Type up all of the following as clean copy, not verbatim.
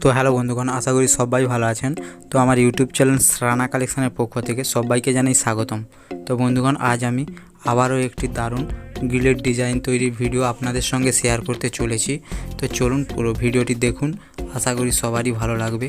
তো হ্যালো বন্ধুগণ, আশা করি সবাই ভালো আছেন। তো আমার ইউটিউব চ্যানেল শ্রানা কালেকশনের পক্ষ থেকে সবাইকে জানাই স্বাগতম। তো বন্ধুগণ, আজ আমি আবারও একটি দারুণ গ্রিলের ডিজাইন তৈরির ভিডিও আপনাদের সঙ্গে শেয়ার করতে চলেছি। তো চলুন পুরো ভিডিওটি দেখুন, আশা করি সবারই ভালো লাগবে।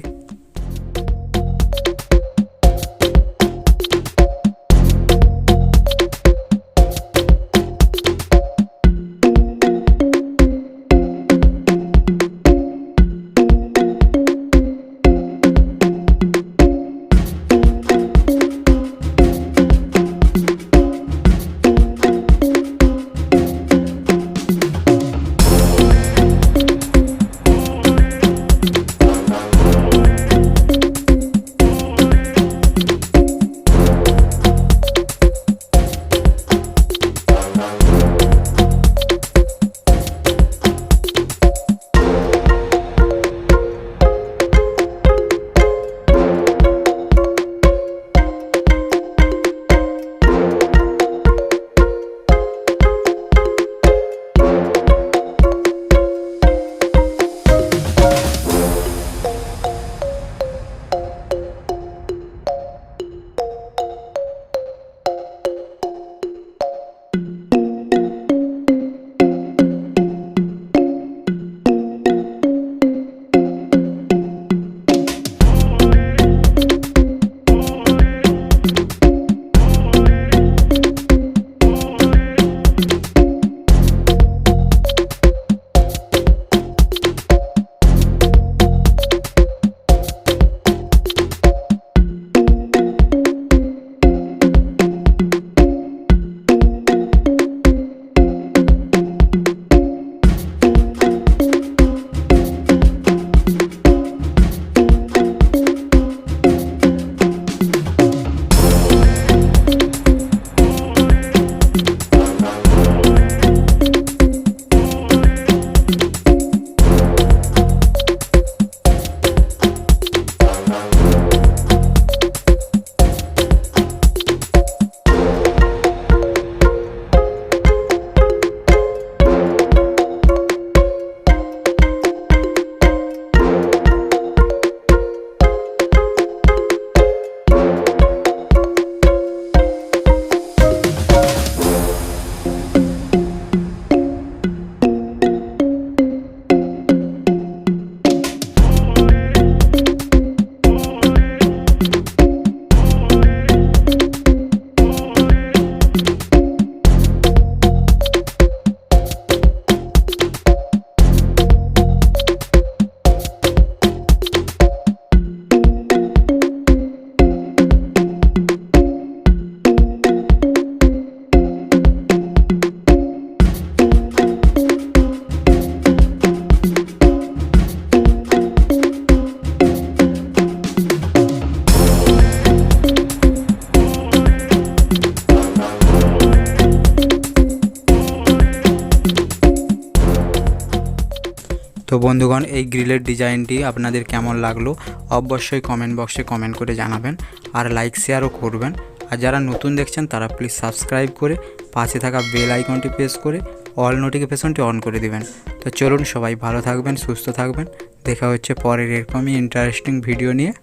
তো বন্ধুগণ, এই গ্রিলের ডিজাইনটি আপনাদের কেমন লাগলো অবশ্যই কমেন্ট বক্সে কমেন্ট করে জানাবেন, আর লাইক শেয়ারও করবেন। আর যারা নতুন দেখছেন তারা প্লিজ সাবস্ক্রাইব করে পাশে থাকা বেল আইকনটি প্রেস করে অল নোটিফিকেশনটি অন করে দিবেন। তো চলুন, সবাই ভালো থাকবেন, সুস্থ থাকবেন। দেখা হচ্ছে পরের এরকমই ইন্টারেস্টিং ভিডিও নিয়ে।